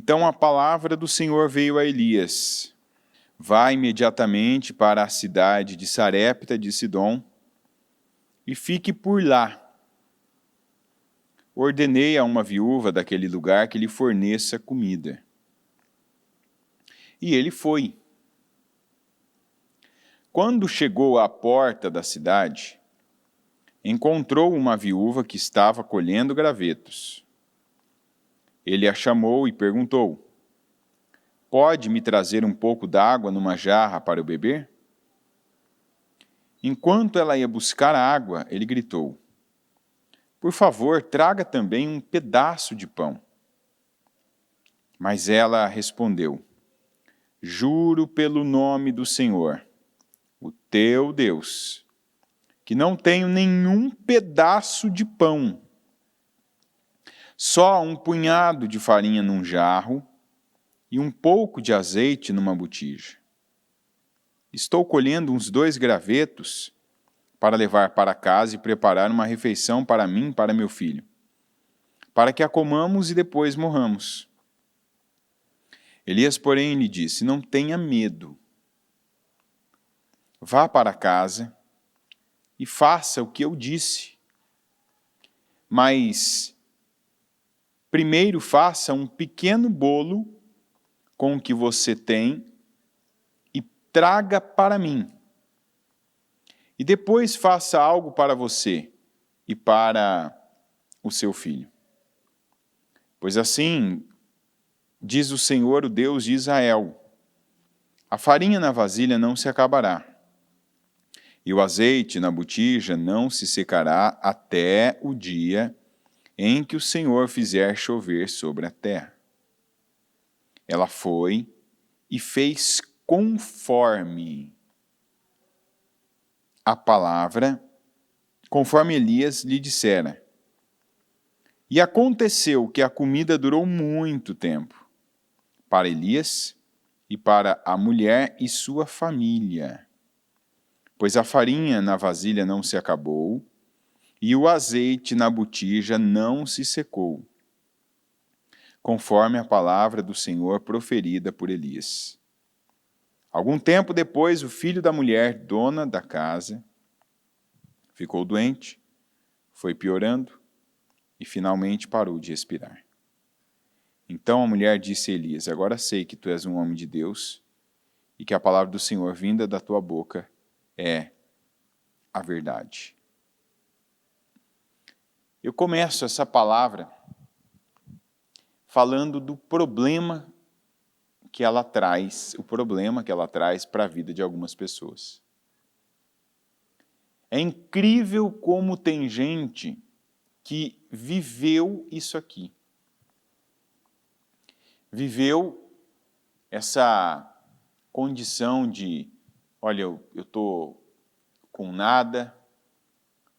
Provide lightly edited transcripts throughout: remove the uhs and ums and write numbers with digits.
Então a palavra do Senhor veio a Elias: vá imediatamente para a cidade de Sarepta de Sidom e fique por lá. Ordenei a uma viúva daquele lugar que lhe forneça comida. E ele foi. Quando chegou à porta da cidade, encontrou uma viúva que estava colhendo gravetos. Ele a chamou e perguntou: pode me trazer um pouco d'água numa jarra para eu beber? Enquanto ela ia buscar a água, ele gritou: por favor, traga também um pedaço de pão. Mas ela respondeu: juro pelo nome do Senhor, o teu Deus, que não tenho nenhum pedaço de pão, só um punhado de farinha num jarro e um pouco de azeite numa botija. Estou colhendo uns 2 gravetos para levar para casa e preparar uma refeição para mim e para meu filho, para que a comamos e depois morramos. Elias, porém, lhe disse: não tenha medo. Vá para casa e faça o que eu disse. Mas primeiro faça um pequeno bolo com o que você tem e traga para mim. E depois faça algo para você e para o seu filho. Pois assim diz o Senhor, o Deus de Israel: a farinha na vasilha não se acabará, e o azeite na botija não se secará até o dia em que o Senhor fizer chover sobre a terra. Ela foi e fez conforme a palavra, conforme Elias lhe dissera. E aconteceu que a comida durou muito tempo, para Elias e para a mulher e sua família, pois a farinha na vasilha não se acabou, e o azeite na botija não se secou, conforme a palavra do Senhor proferida por Elias. Algum tempo depois, o filho da mulher, dona da casa, ficou doente, foi piorando e finalmente parou de respirar. Então a mulher disse a Elias: agora sei que tu és um homem de Deus e que a palavra do Senhor vinda da tua boca é a verdade. Eu começo essa palavra falando do problema que ela traz, o problema que ela traz para a vida de algumas pessoas. É incrível como tem gente que viveu isso aqui. Viveu essa condição de, olha, eu estou com nada,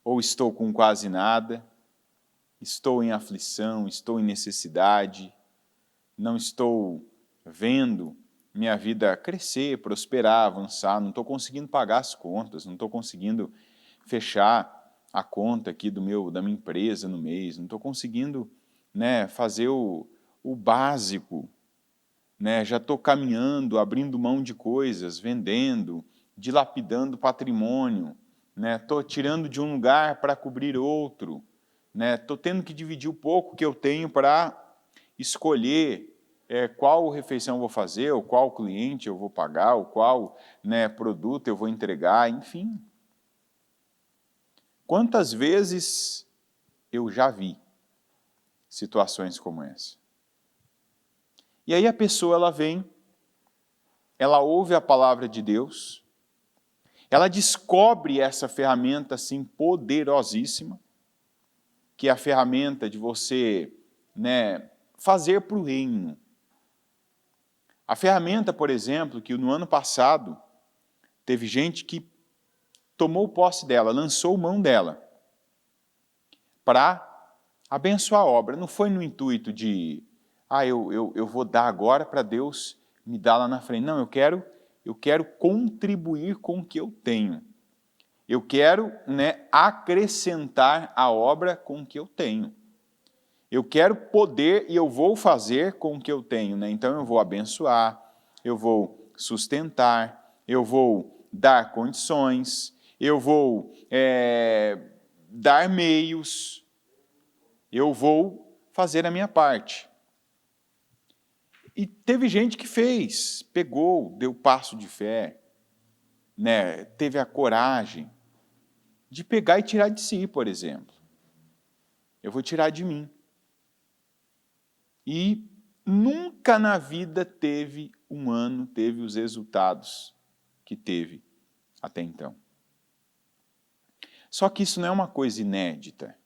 ou estou com quase nada, estou em aflição, estou em necessidade, não estou vendo minha vida crescer, prosperar, avançar, não estou conseguindo pagar as contas, não estou conseguindo fechar a conta aqui da minha empresa no mês, não estou conseguindo, né, fazer o básico, né, já estou caminhando, abrindo mão de coisas, vendendo, dilapidando patrimônio, né, estou tirando de um lugar para cobrir outro, né, estou tendo que dividir o pouco que eu tenho para escolher qual refeição eu vou fazer, ou qual cliente eu vou pagar, ou qual, né, produto eu vou entregar, enfim. Quantas vezes eu já vi situações como essa? E aí a pessoa ela vem, ela ouve a palavra de Deus, ela descobre essa ferramenta assim poderosíssima, que é a ferramenta de você, né, fazer para o reino. A ferramenta, por exemplo, que no ano passado teve gente que tomou posse dela, lançou mão dela para abençoar a obra. Não foi no intuito de, eu vou dar agora para Deus me dar lá na frente. Não, eu quero contribuir com o que eu tenho. Eu quero, né, acrescentar a obra com o que eu tenho. Eu quero poder e eu vou fazer com o que eu tenho, né? Então eu vou abençoar, eu vou sustentar, eu vou dar condições, eu vou dar meios, eu vou fazer a minha parte. E teve gente que fez, pegou, deu passo de fé, né? Teve a coragem de pegar e tirar de si, por exemplo. Eu vou tirar de mim. E nunca na vida teve um ano, teve os resultados que teve até então. Só que isso não é uma coisa inédita.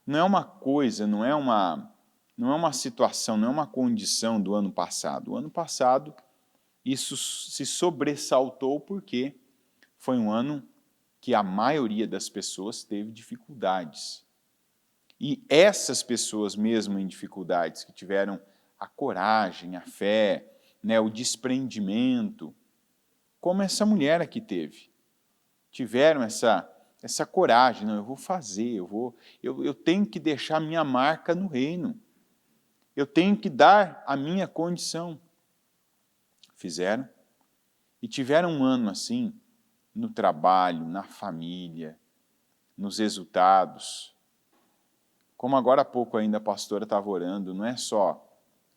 Não é uma coisa, não é uma situação, não é uma condição do ano passado. O ano passado, isso se sobressaltou porque foi um ano que a maioria das pessoas teve dificuldades. E essas pessoas mesmo em dificuldades, que tiveram a coragem, a fé, né, o desprendimento, como essa mulher aqui teve, tiveram essa coragem, não, eu vou fazer, eu tenho que deixar minha marca no reino, eu tenho que dar a minha condição. Fizeram e tiveram um ano assim, no trabalho, na família, nos resultados. Como agora há pouco ainda a pastora estava orando, não é só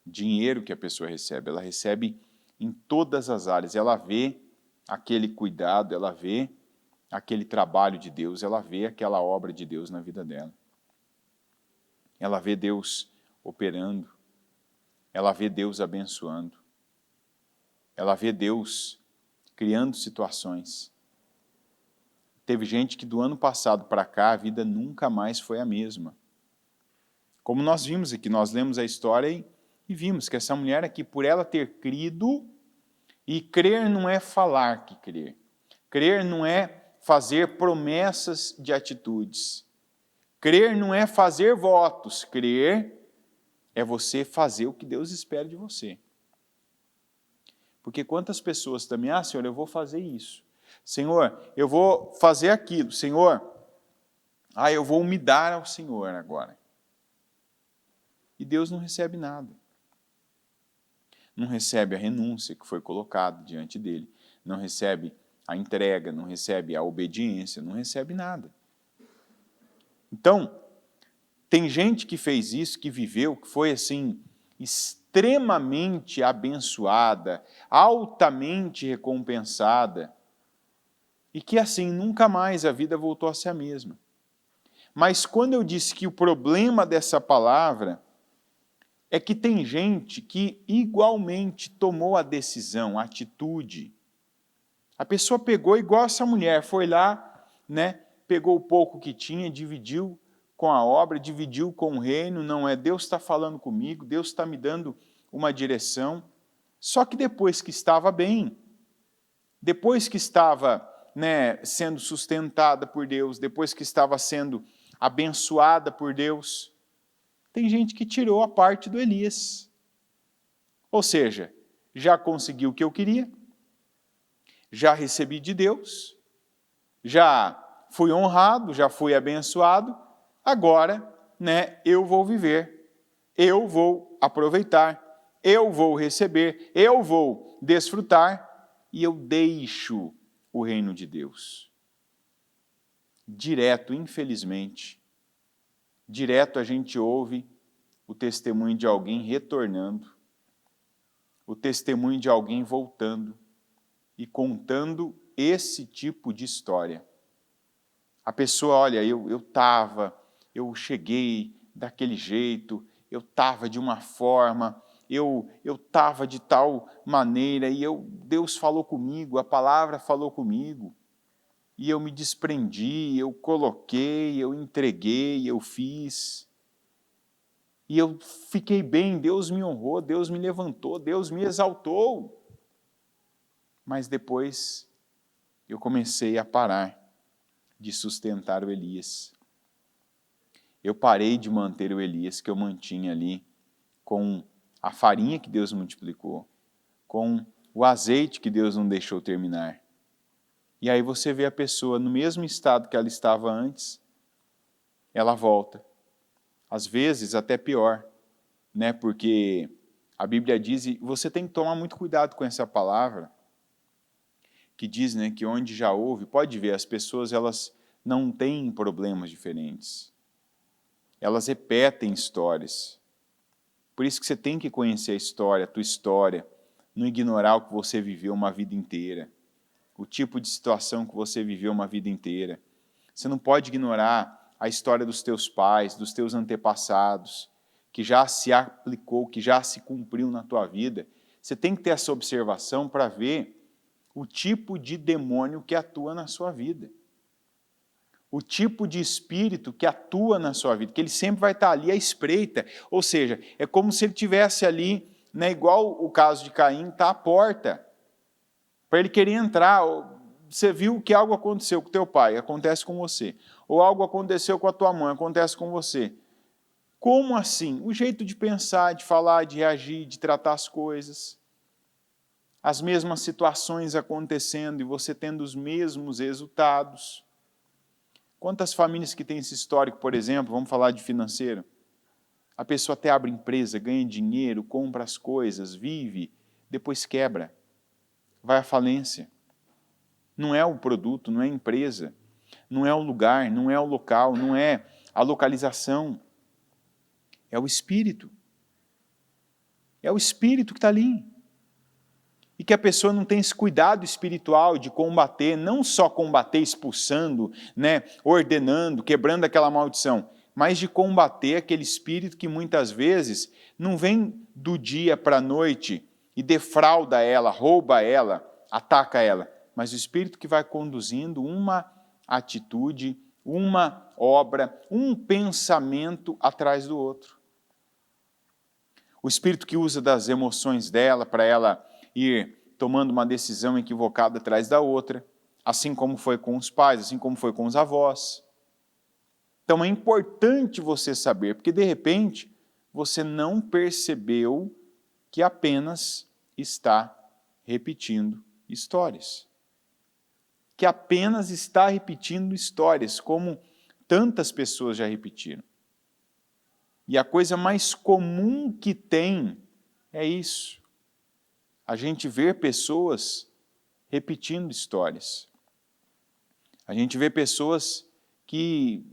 dinheiro que a pessoa recebe, ela recebe em todas as áreas. Ela vê aquele cuidado, ela vê aquele trabalho de Deus, ela vê aquela obra de Deus na vida dela. Ela vê Deus operando, ela vê Deus abençoando, ela vê Deus criando situações. Teve gente que do ano passado para cá a vida nunca mais foi a mesma. Como nós vimos aqui, nós lemos a história e vimos que essa mulher aqui, por ela ter crido, e crer não é falar que crer. Crer não é fazer promessas de atitudes. Crer não é fazer votos. Crer é você fazer o que Deus espera de você. Porque quantas pessoas também, Senhor, eu vou fazer isso. Senhor, eu vou fazer aquilo. Senhor, eu vou me dar ao Senhor agora. E Deus não recebe nada. Não recebe a renúncia que foi colocada diante dele. Não recebe a entrega, não recebe a obediência, não recebe nada. Então, tem gente que fez isso, que viveu, que foi assim, extremamente abençoada, altamente recompensada, e que assim, nunca mais a vida voltou a ser a mesma. Mas quando eu disse que o problema dessa palavra é que tem gente que igualmente tomou a decisão, a atitude. A pessoa pegou igual essa mulher, foi lá, né, pegou o pouco que tinha, dividiu com a obra, dividiu com o reino, não é Deus está falando comigo, Deus está me dando uma direção. Só que depois que estava bem, depois que estava, né, sendo sustentada por Deus, depois que estava sendo abençoada por Deus, tem gente que tirou a parte do Elias. Ou seja, já consegui o que eu queria, já recebi de Deus, já fui honrado, já fui abençoado, agora, né, eu vou viver, eu vou aproveitar, eu vou receber, eu vou desfrutar e eu deixo o reino de Deus. Direto, infelizmente, direto a gente ouve o testemunho de alguém retornando, o testemunho de alguém voltando e contando esse tipo de história. A pessoa, olha, eu cheguei daquele jeito, eu estava de uma forma, eu estava de tal maneira, e Deus falou comigo, a palavra falou comigo, e eu me desprendi, eu coloquei, eu entreguei, eu fiz, e eu fiquei bem, Deus me honrou, Deus me levantou, Deus me exaltou. Mas depois eu comecei a parar de sustentar o Elias. Eu parei de manter o Elias que eu mantinha ali com a farinha que Deus multiplicou, com o azeite que Deus não deixou terminar. E aí você vê a pessoa no mesmo estado que ela estava antes, ela volta Às vezes até pior, né? Porque a Bíblia diz, e você tem que tomar muito cuidado com essa palavra, que diz, né, que onde já houve, pode ver, as pessoas elas não têm problemas diferentes. Elas repetem histórias. Por isso que você tem que conhecer a história, a tua história, não ignorar o que você viveu uma vida inteira, o tipo de situação que você viveu uma vida inteira. Você não pode ignorar a história dos teus pais, dos teus antepassados, que já se aplicou, que já se cumpriu na tua vida. Você tem que ter essa observação para ver o tipo de demônio que atua na sua vida. O tipo de espírito que atua na sua vida, que ele sempre vai estar ali à espreita. Ou seja, é como se ele estivesse ali, né, igual o caso de Caim, está à porta, para ele querer entrar. Você viu que algo aconteceu com teu pai, acontece com você. Ou algo aconteceu com a tua mãe, acontece com você. Como assim? O jeito de pensar, de falar, de reagir, de tratar as coisas. As mesmas situações acontecendo e você tendo os mesmos resultados. Quantas famílias que têm esse histórico, por exemplo, vamos falar de financeiro. A pessoa até abre empresa, ganha dinheiro, compra as coisas, vive, depois quebra. Vai à falência. Não é o produto, não é a empresa, não é o lugar, não é o local, não é a localização. É o espírito. É o espírito que está ali. E que a pessoa não tem esse cuidado espiritual de combater, não só combater expulsando, né, ordenando, quebrando aquela maldição, mas de combater aquele espírito que muitas vezes não vem do dia para a noite e defrauda ela, rouba ela, ataca ela, mas o espírito que vai conduzindo uma atitude, uma obra, um pensamento atrás do outro. O espírito que usa das emoções dela para ela ir tomando uma decisão equivocada atrás da outra, assim como foi com os pais, assim como foi com os avós. Então é importante você saber, porque de repente você não percebeu que apenas está repetindo histórias. Que apenas está repetindo histórias, como tantas pessoas já repetiram. E a coisa mais comum que tem é isso. A gente vê pessoas repetindo histórias. A gente vê pessoas que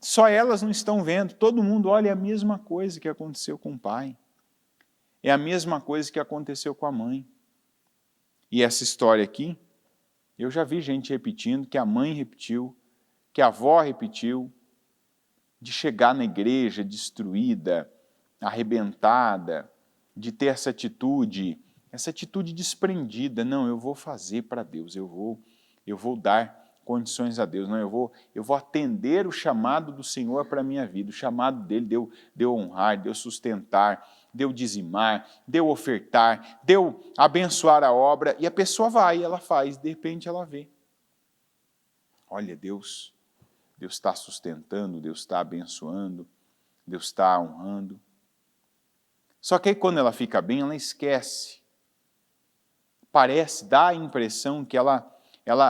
só elas não estão vendo. Todo mundo olha a mesma coisa que aconteceu com o pai. É a mesma coisa que aconteceu com a mãe. E essa história aqui, eu já vi gente repetindo, que a mãe repetiu, que a avó repetiu, de chegar na igreja destruída, arrebentada, de ter essa atitude desprendida. Não, eu vou fazer para Deus, eu vou dar condições a Deus, não, eu vou atender o chamado do Senhor para a minha vida. O chamado dele deu honrar, deu sustentar, deu dizimar, deu ofertar, deu abençoar a obra, e a pessoa vai, ela faz, de repente ela vê. Olha, Deus está sustentando, Deus está abençoando, Deus está honrando. Só que aí quando ela fica bem, ela esquece. Parece, dá a impressão que ela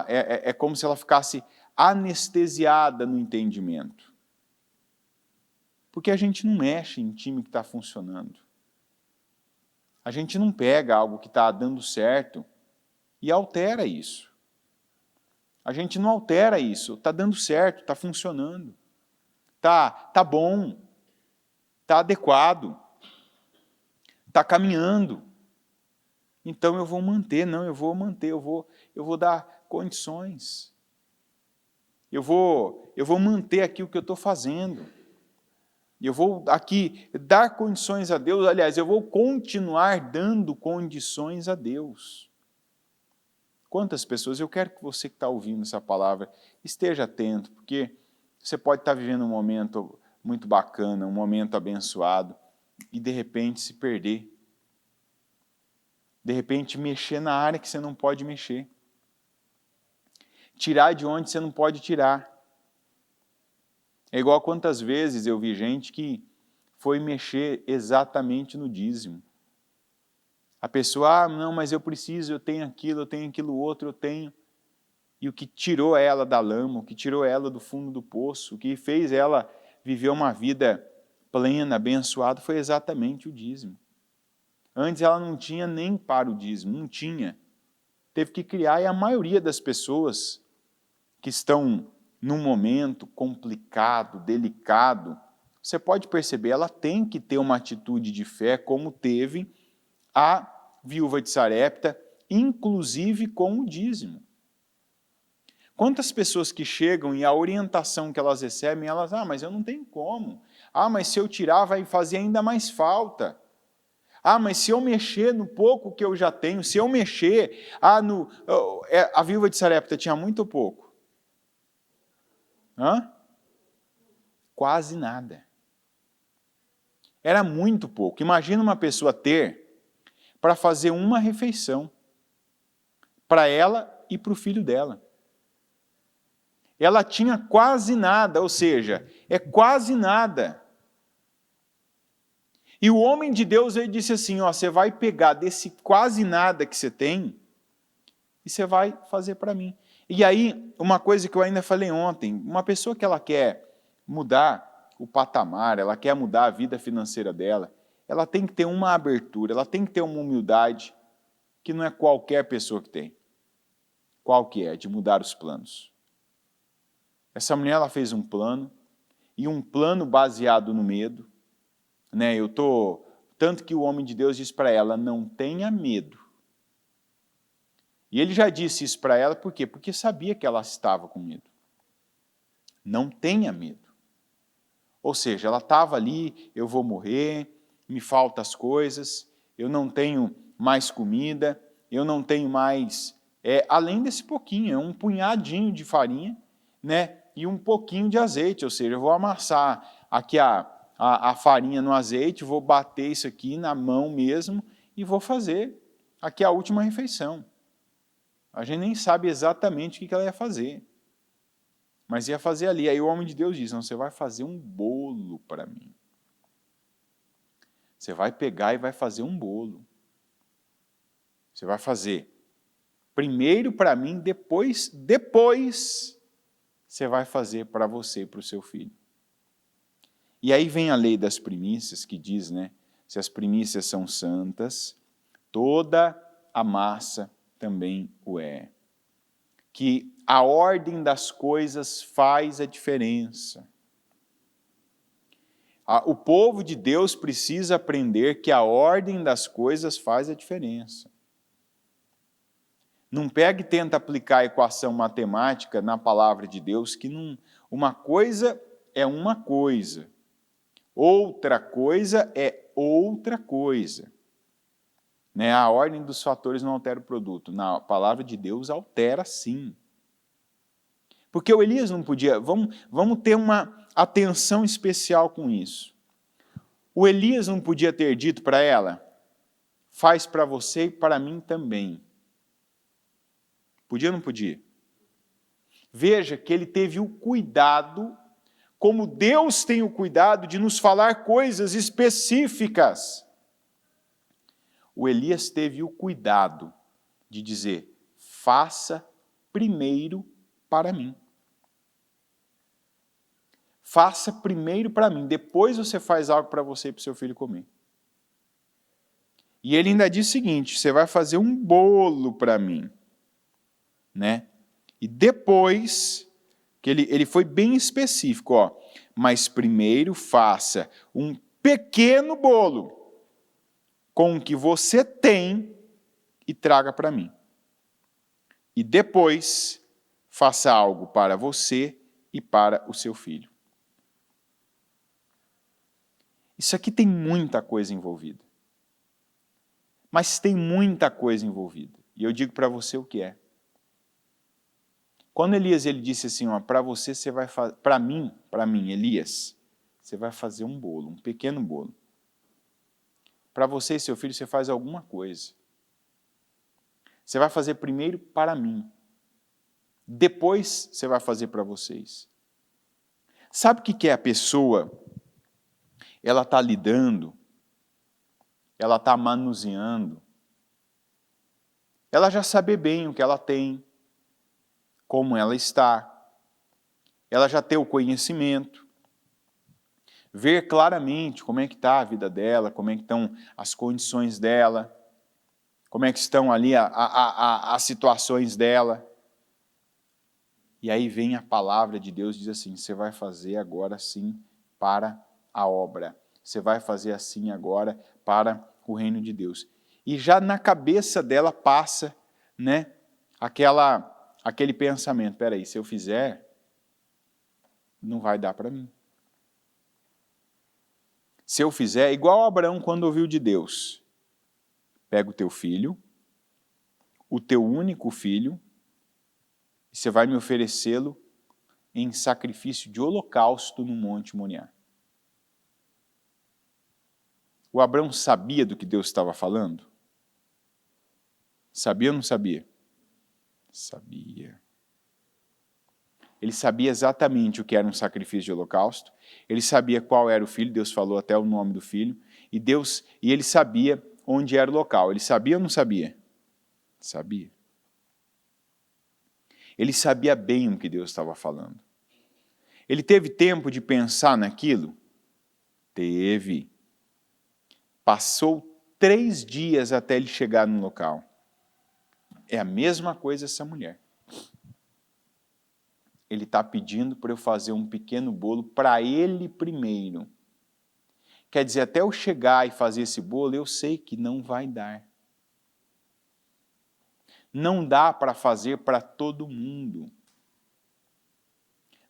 é como se ela ficasse anestesiada no entendimento. Porque a gente não mexe em time que está funcionando. A gente não pega algo que está dando certo e altera isso. A gente não altera isso, está dando certo, está funcionando. Tá bom, está adequado, está caminhando. Então eu vou manter, eu vou dar condições. Eu vou manter aqui o que eu estou fazendo. Eu vou aqui dar condições a Deus, aliás, eu vou continuar dando condições a Deus. Quantas pessoas, eu quero que você que está ouvindo essa palavra esteja atento, porque você pode estar vivendo um momento muito bacana, um momento abençoado, e de repente se perder. De repente mexer na área que você não pode mexer. Tirar de onde você não pode tirar. É igual quantas vezes eu vi gente que foi mexer exatamente no dízimo. A pessoa, não, mas eu preciso, eu tenho aquilo outro, eu tenho. E o que tirou ela da lama, o que tirou ela do fundo do poço, o que fez ela viver uma vida plena, abençoada, foi exatamente o dízimo. Antes ela não tinha nem para o dízimo, não tinha. Teve que criar, e a maioria das pessoas que estão num momento complicado, delicado, você pode perceber, ela tem que ter uma atitude de fé, como teve a viúva de Sarepta, inclusive com o dízimo. Quantas pessoas que chegam e a orientação que elas recebem, elas, mas eu não tenho como. Mas se eu tirar vai fazer ainda mais falta. Mas se eu mexer no pouco que eu já tenho, se eu mexer, a viúva de Sarepta tinha muito ou pouco? Quase nada. Era muito pouco. Imagina uma pessoa ter para fazer uma refeição para ela e para o filho dela. Ela tinha quase nada, ou seja, é quase nada. E o homem de Deus, ele disse assim, você vai pegar desse quase nada que você tem e você vai fazer para mim. E aí, uma coisa que eu ainda falei ontem, uma pessoa que ela quer mudar o patamar, ela quer mudar a vida financeira dela, ela tem que ter uma abertura, ela tem que ter uma humildade que não é qualquer pessoa que tem. Qual que é? De mudar os planos. Essa mulher, ela fez um plano, e um plano baseado no medo, né? Tanto que o homem de Deus diz para ela, não tenha medo. E ele já disse isso para ela, por quê? Porque sabia que ela estava com medo. Não tenha medo. Ou seja, ela estava ali, eu vou morrer, me faltam as coisas, eu não tenho mais comida, eu não tenho mais, além desse pouquinho, é um punhadinho de farinha, né? E um pouquinho de azeite, ou seja, eu vou amassar aqui a farinha no azeite, vou bater isso aqui na mão mesmo e vou fazer aqui a última refeição. A gente nem sabe exatamente o que ela ia fazer, mas ia fazer ali. Aí o homem de Deus diz, não, você vai fazer um bolo para mim. Você vai pegar e vai fazer um bolo. Você vai fazer primeiro para mim, depois você vai fazer para você e para o seu filho. E aí vem a lei das primícias, que diz, né, se as primícias são santas, toda a massa também o é. Que a ordem das coisas faz a diferença. O povo de Deus precisa aprender que a ordem das coisas faz a diferença. Não pega e tenta aplicar a equação matemática na palavra de Deus, que uma coisa é uma coisa, outra coisa é outra coisa. Né? A ordem dos fatores não altera o produto. Na palavra de Deus altera sim. Porque o Elias não podia, vamos ter uma atenção especial com isso. O Elias não podia ter dito para ela, faz para você e para mim também. Podia ou não podia? Veja que ele teve o cuidado, como Deus tem o cuidado de nos falar coisas específicas. O Elias teve o cuidado de dizer, faça primeiro para mim. Faça primeiro para mim, depois você faz algo para você e para o seu filho comer. E ele ainda diz o seguinte, você vai fazer um bolo para mim. Né? E depois, que ele foi bem específico, mas primeiro faça um pequeno bolo com o que você tem e traga para mim. E depois, faça algo para você e para o seu filho. Isso aqui tem muita coisa envolvida. Mas tem muita coisa envolvida. E eu digo para você o que é. Quando Elias ele disse assim, para você vai fazer, para mim, Elias, você vai fazer um bolo, um pequeno bolo. Para você e seu filho, você faz alguma coisa. Você vai fazer primeiro para mim. Depois você vai fazer para vocês. Sabe o que é a pessoa? Ela está lidando, ela está manuseando, ela já sabe bem o que ela tem, como ela está, ela já tem o conhecimento, ver claramente como é que está a vida dela, como é que estão as condições dela, como é que estão ali as situações dela. E aí vem a palavra de Deus e diz assim, você vai fazer agora sim para a obra. Você vai fazer assim agora para o reino de Deus. E já na cabeça dela passa, né, aquele pensamento, peraí, se eu fizer, não vai dar para mim. Se eu fizer, igual Abraão quando ouviu de Deus, pega o teu filho, o teu único filho, e você vai me oferecê-lo em sacrifício de holocausto no Monte Moriá. O Abraão sabia do que Deus estava falando? Sabia ou não sabia? Sabia. Ele sabia exatamente o que era um sacrifício de holocausto, ele sabia qual era o filho, Deus falou até o nome do filho, e ele sabia onde era o local. Ele sabia ou não sabia? Sabia. Ele sabia bem o que Deus estava falando. Ele teve tempo de pensar naquilo? Teve. Passou 3 dias até ele chegar no local. É a mesma coisa essa mulher. Ele está pedindo para eu fazer um pequeno bolo para ele primeiro. Quer dizer, até eu chegar e fazer esse bolo, eu sei que não vai dar. Não dá para fazer para todo mundo.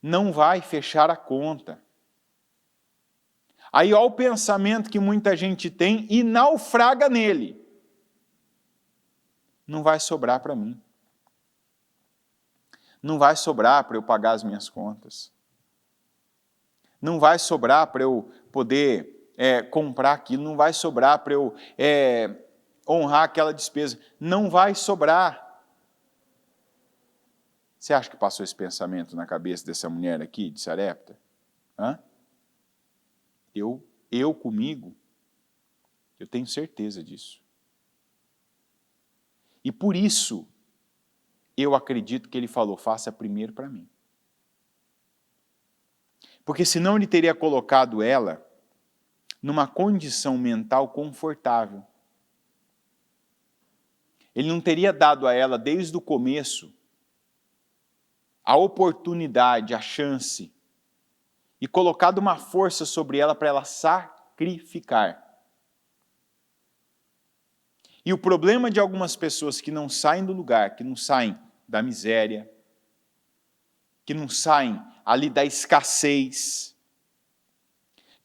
Não vai fechar a conta. Aí olha o pensamento que muita gente tem e naufraga nele. Não vai sobrar para mim. Não vai sobrar para eu pagar as minhas contas. Não vai sobrar para eu poder comprar aquilo. Não vai sobrar para eu honrar aquela despesa. Não vai sobrar. Você acha que passou esse pensamento na cabeça dessa mulher aqui, de Sarepta? Hã? Eu comigo, eu tenho certeza disso. E por isso, eu acredito que ele falou, faça primeiro para mim. Porque senão ele teria colocado ela numa condição mental confortável. Ele não teria dado a ela, desde o começo, a oportunidade, a chance, e colocado uma força sobre ela para ela sacrificar. E o problema de algumas pessoas que não saem do lugar, que não saem da miséria, que não saem ali da escassez,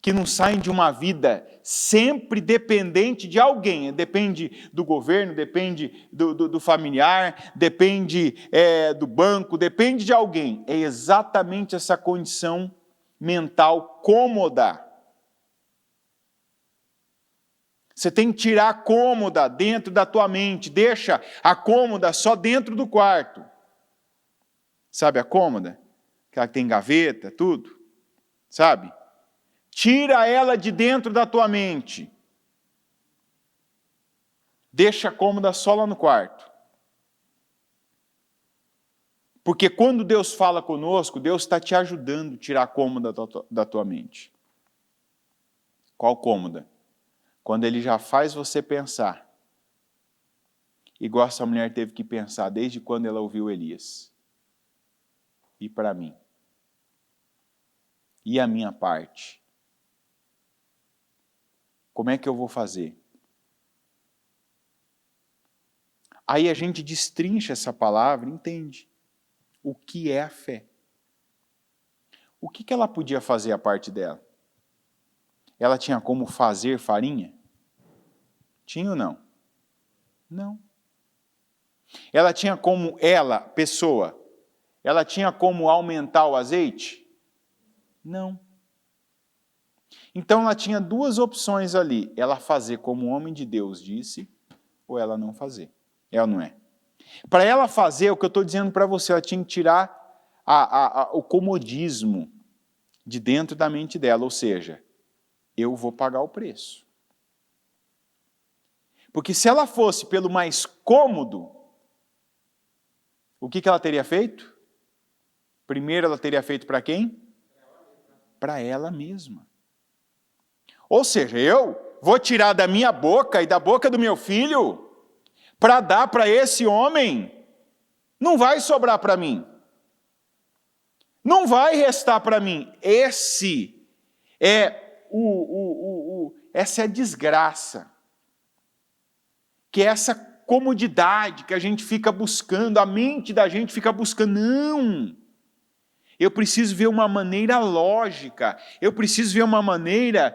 que não saem de uma vida sempre dependente de alguém, depende do governo, depende do familiar, depende do banco, depende de alguém. É exatamente essa condição mental cômoda. Você tem que tirar a cômoda dentro da tua mente, deixa a cômoda só dentro do quarto. Sabe a cômoda? Aquela que tem gaveta, tudo. Sabe? Tira ela de dentro da tua mente. Deixa a cômoda só lá no quarto. Porque quando Deus fala conosco, Deus está te ajudando a tirar a cômoda da tua mente. Qual cômoda? Quando Ele já faz você pensar. Igual essa mulher teve que pensar desde quando ela ouviu Elias. E para mim? E a minha parte? Como é que eu vou fazer? Aí a gente destrincha essa palavra e entende o que é a fé. O que ela podia fazer a parte dela? Ela tinha como fazer farinha? Tinha ou não? Não. Ela tinha como pessoa, ela tinha como aumentar o azeite? Não. Então ela tinha 2 opções ali, ela fazer como o homem de Deus disse, ou ela não fazer. É ou não é? Para ela fazer, o que eu estou dizendo para você, ela tinha que tirar o comodismo de dentro da mente dela, ou seja, eu vou pagar o preço. Porque se ela fosse pelo mais cômodo, o que ela teria feito? Primeiro ela teria feito para quem? Para ela mesma. Ou seja, eu vou tirar da minha boca e da boca do meu filho para dar para esse homem, não vai sobrar para mim. Não vai restar para mim. Essa é a desgraça. Que é essa comodidade que a gente fica buscando, a mente da gente fica buscando. Não! Eu preciso ver uma maneira lógica, eu preciso ver uma maneira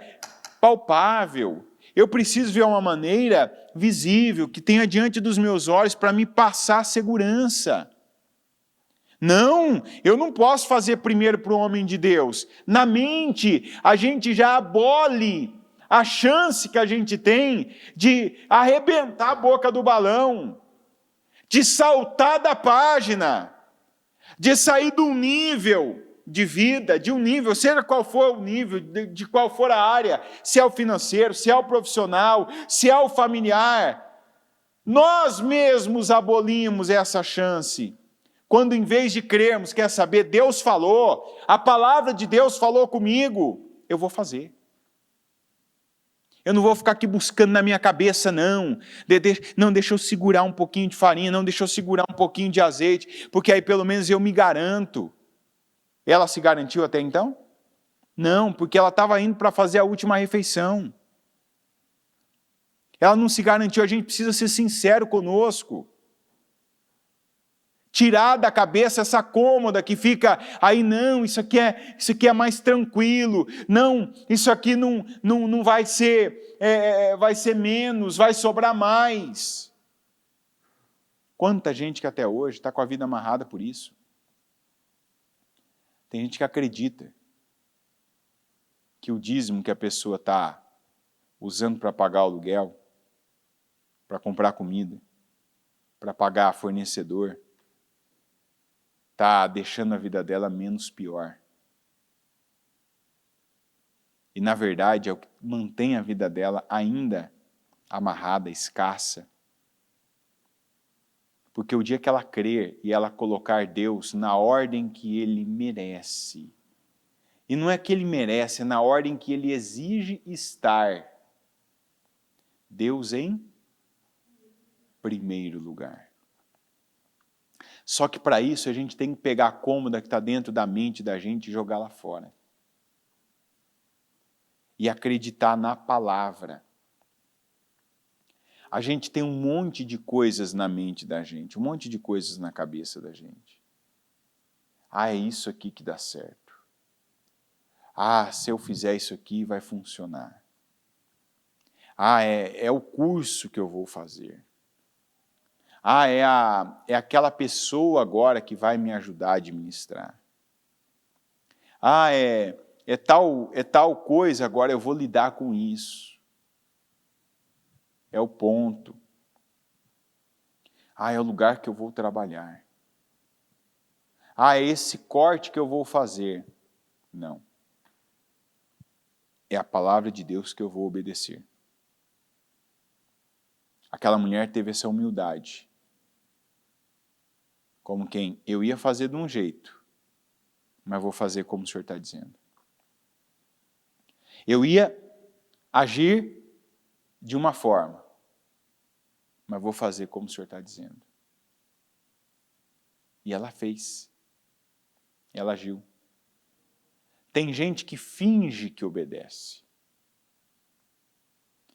palpável, eu preciso ver uma maneira visível, que tenha diante dos meus olhos para me passar segurança. Não, eu não posso fazer primeiro para o homem de Deus. Na mente, a gente já abole a chance que a gente tem de arrebentar a boca do balão, de saltar da página, de sair de um nível de vida, de um nível, seja qual for o nível, de qual for a área, se é o financeiro, se é o profissional, se é o familiar. Nós mesmos abolimos essa chance. Quando em vez de crermos, quer saber, Deus falou, a palavra de Deus falou comigo, eu vou fazer. Eu não vou ficar aqui buscando na minha cabeça, não. Não, deixa eu segurar um pouquinho de farinha, não, deixa eu segurar um pouquinho de azeite, porque aí pelo menos eu me garanto. Ela se garantiu até então? Não, porque ela estava indo para fazer a última refeição. Ela não se garantiu, a gente precisa ser sincero conosco. Tirar da cabeça essa cômoda que fica, aí não, isso aqui é mais tranquilo, não, isso aqui não vai ser, vai ser menos, vai sobrar mais. Quanta gente que até hoje está com a vida amarrada por isso. Tem gente que acredita que o dízimo que a pessoa está usando para pagar o aluguel, para comprar comida, para pagar fornecedor, está deixando a vida dela menos pior. E, na verdade, é o que mantém a vida dela ainda amarrada, escassa. Porque o dia que ela crer e ela colocar Deus na ordem que Ele merece, e não é que Ele merece, é na ordem que Ele exige estar, Deus em primeiro lugar. Só que para isso a gente tem que pegar a cômoda que está dentro da mente da gente e jogar lá fora. E acreditar na palavra. A gente tem um monte de coisas na mente da gente, um monte de coisas na cabeça da gente. Ah, é isso aqui que dá certo. Ah, se eu fizer isso aqui vai funcionar. Ah, é o curso que eu vou fazer. Ah, é aquela pessoa agora que vai me ajudar a administrar. Ah, é tal coisa, agora eu vou lidar com isso. É o ponto. Ah, é o lugar que eu vou trabalhar. Ah, é esse corte que eu vou fazer. Não. É a palavra de Deus que eu vou obedecer. Aquela mulher teve essa humildade. Como quem? Eu ia fazer de um jeito, mas vou fazer como o Senhor está dizendo. Eu ia agir de uma forma, mas vou fazer como o Senhor está dizendo. E ela fez. Ela agiu. Tem gente que finge que obedece.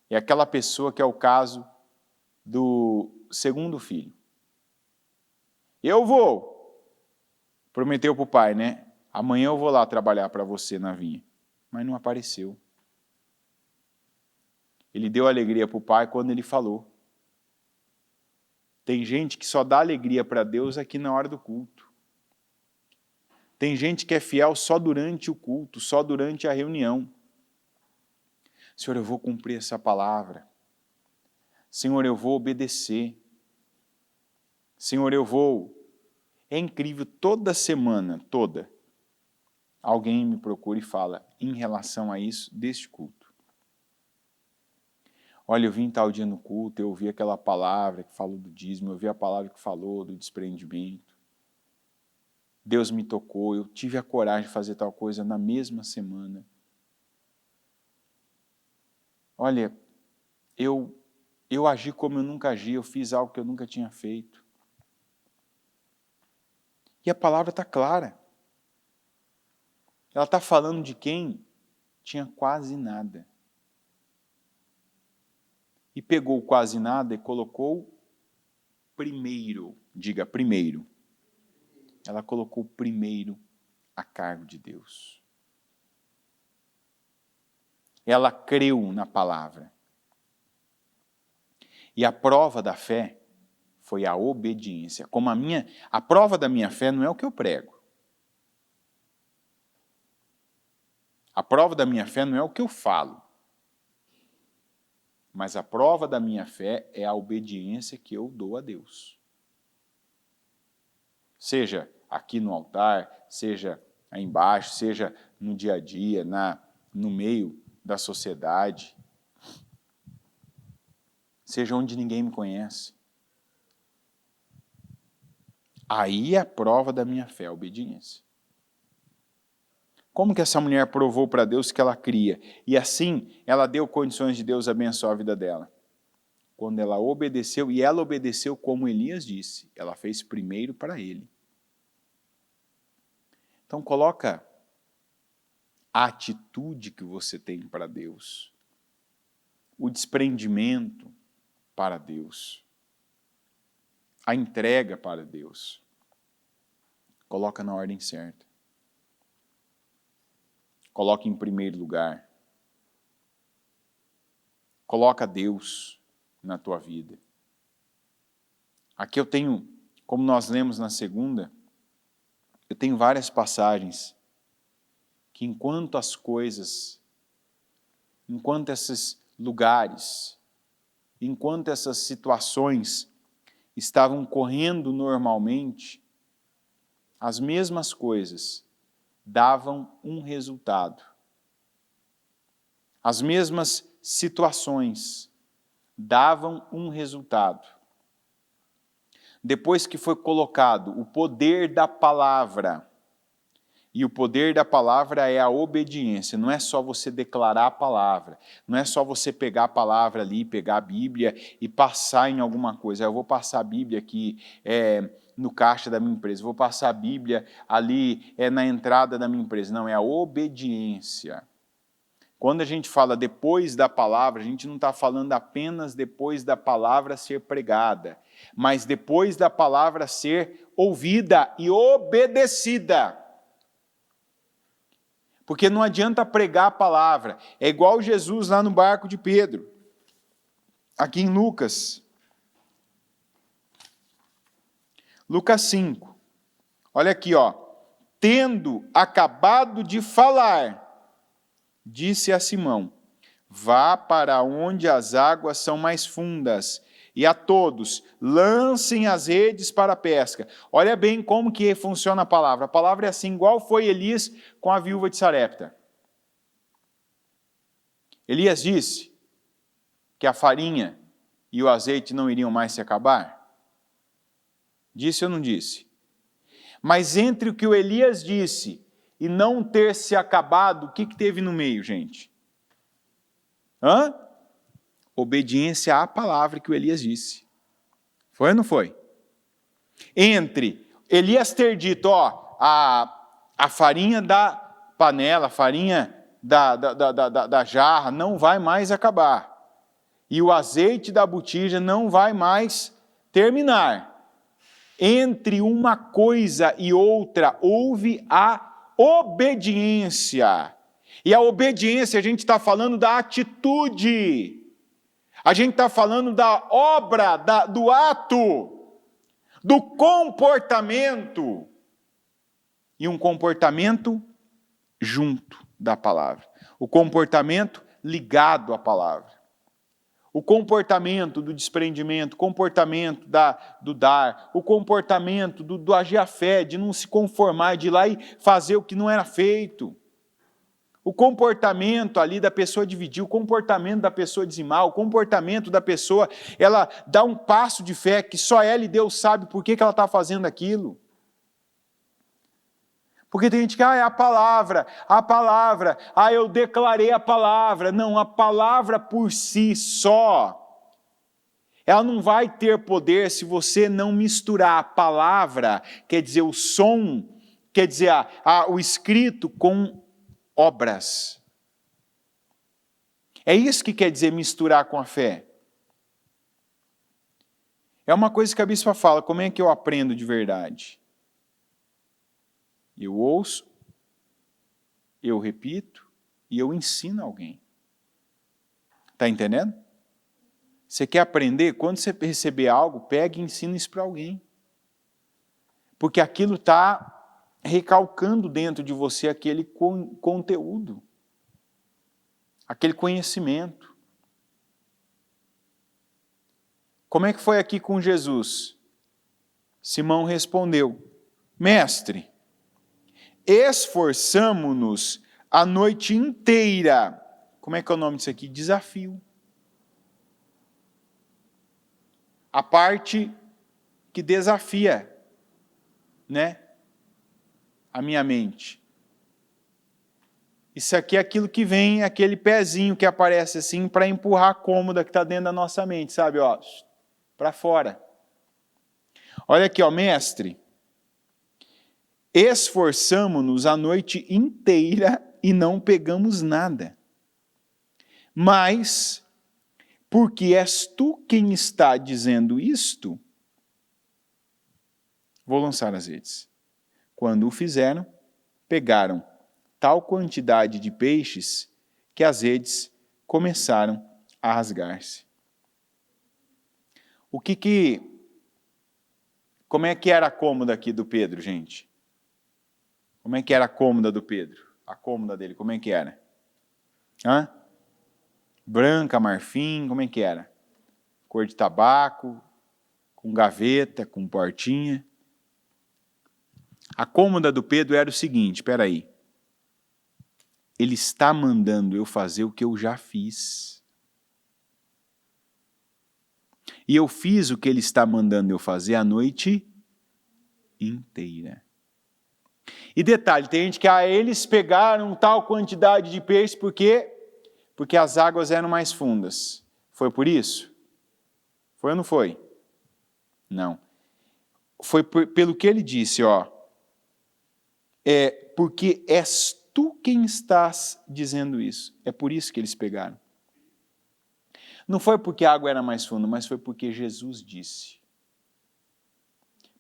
É aquela pessoa que é o caso do segundo filho. Eu vou. Prometeu para o pai, né? Amanhã eu vou lá trabalhar para você na vinha. Mas não apareceu. Ele deu alegria para o pai quando ele falou. Tem gente que só dá alegria para Deus aqui na hora do culto. Tem gente que é fiel só durante o culto, só durante a reunião. Senhor, eu vou cumprir essa palavra. Senhor, eu vou obedecer. Senhor, eu vou. É incrível, toda semana, alguém me procura e fala em relação a isso deste culto. Olha, eu vim tal dia no culto, eu ouvi aquela palavra que falou do dízimo, eu ouvi a palavra que falou do desprendimento. Deus me tocou, eu tive a coragem de fazer tal coisa na mesma semana. olha, eu agi como eu nunca agi, eu fiz algo que eu nunca tinha feito. E a palavra está clara. Ela está falando de quem tinha quase nada. E pegou quase nada e colocou primeiro, diga primeiro. Ela colocou primeiro a cargo de Deus. Ela creu na palavra. E a prova da fé foi a obediência. Como a prova da minha fé não é o que eu prego. A prova da minha fé não é o que eu falo. Mas a prova da minha fé é a obediência que eu dou a Deus. Seja aqui no altar, seja aí embaixo, seja no dia a dia, no meio da sociedade, seja onde ninguém me conhece. Aí é a prova da minha fé, a obediência. Como que essa mulher provou para Deus que ela cria? E assim, ela deu condições de Deus abençoar a vida dela. Quando ela obedeceu, e ela obedeceu como Elias disse, ela fez primeiro para ele. Então coloca a atitude que você tem para Deus, o desprendimento para Deus, a entrega para Deus. Coloca na ordem certa. Coloque em primeiro lugar. Coloca Deus na tua vida. Aqui eu tenho, como nós lemos na segunda, eu tenho várias passagens que enquanto esses lugares, enquanto essas situações estavam correndo normalmente, as mesmas coisas davam um resultado. As mesmas situações davam um resultado. Depois que foi colocado o poder da palavra, e o poder da palavra é a obediência, não é só você declarar a palavra, não é só você pegar a palavra ali, pegar a Bíblia e passar em alguma coisa. Eu vou passar a Bíblia aqui no caixa da minha empresa, vou passar a Bíblia ali na entrada da minha empresa. Não, é a obediência. Quando a gente fala depois da palavra, a gente não está falando apenas depois da palavra ser pregada, mas depois da palavra ser ouvida e obedecida. Porque não adianta pregar a palavra. É igual Jesus lá no barco de Pedro. Aqui em Lucas. Lucas 5. Olha aqui, ó. Tendo acabado de falar, disse a Simão: vá para onde as águas são mais fundas, e a todos lancem as redes para a pesca. Olha bem como que funciona a palavra. A palavra é assim, igual foi Elias com a viúva de Sarepta. Elias disse que a farinha e o azeite não iriam mais se acabar? Disse ou não disse? Mas entre o que o Elias disse e não ter se acabado, o que teve no meio, gente? Obediência à palavra que o Elias disse. Foi ou não foi? Entre Elias ter dito, a farinha da panela, a farinha da jarra não vai mais acabar. E o azeite da botija não vai mais terminar. Entre uma coisa e outra, houve a obediência. E a obediência, a gente está falando da atitude. A gente está falando da obra, do ato, do comportamento. E um comportamento junto da palavra. O comportamento ligado à palavra. O comportamento do desprendimento, o comportamento do dar, o comportamento do agir a fé, de não se conformar, de ir lá e fazer o que não era feito. O comportamento ali da pessoa dividir, o comportamento da pessoa dizimar, o comportamento da pessoa, ela dá um passo de fé que só ela e Deus sabe por que ela está fazendo aquilo. Porque tem gente que, é a palavra, eu declarei a palavra. Não, a palavra por si só, ela não vai ter poder se você não misturar a palavra, quer dizer, o som, quer dizer, o escrito com obras. É isso que quer dizer misturar com a fé. É uma coisa que a bispa fala, como é que eu aprendo de verdade? Eu ouço, eu repito e eu ensino alguém. Está entendendo? Você quer aprender? Quando você receber algo, pegue e ensine isso para alguém. Porque aquilo está recalcando dentro de você aquele conteúdo, aquele conhecimento. Como é que foi aqui com Jesus? Simão respondeu, Mestre, esforçamo-nos a noite inteira. Como é que é o nome disso aqui? Desafio. A parte que desafia, né? A minha mente. Isso aqui é aquilo que vem, aquele pezinho que aparece assim para empurrar a cômoda que está dentro da nossa mente, sabe? Ó, para fora. Olha aqui, ó, mestre. Esforçamo-nos a noite inteira e não pegamos nada. Mas, porque és tu quem está dizendo isto, vou lançar as redes. Quando o fizeram, pegaram tal quantidade de peixes que as redes começaram a rasgar-se. Como é que era a cômoda aqui do Pedro, gente? Como é que era a cômoda do Pedro? A cômoda dele, como é que era? Branca, marfim, como é que era? Cor de tabaco, com gaveta, com portinha. A cômoda do Pedro era o seguinte, espera aí. Ele está mandando eu fazer o que eu já fiz. E eu fiz o que ele está mandando eu fazer a noite inteira. E detalhe, tem gente que eles pegaram tal quantidade de peixe porque as águas eram mais fundas. Foi por isso? Foi ou não foi? Não. Foi pelo que ele disse, ó. Porque és tu quem estás dizendo isso. É por isso que eles pegaram. Não foi porque a água era mais funda, mas foi porque Jesus disse.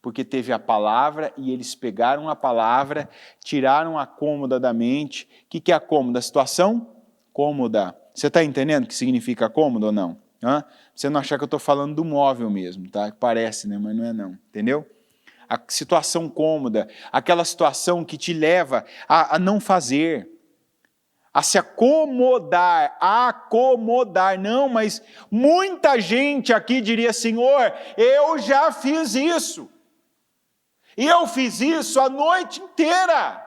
Porque teve a palavra e eles pegaram a palavra, tiraram a cômoda da mente. O que é a cômoda? A situação cômoda. Você está entendendo o que significa cômoda ou não? Você não achar que eu estou falando do móvel mesmo, tá? Parece, né? Mas não é não. Entendeu? A situação cômoda, aquela situação que te leva a não fazer, a se acomodar, não, mas muita gente aqui diria, Senhor, eu já fiz isso, e eu fiz isso a noite inteira.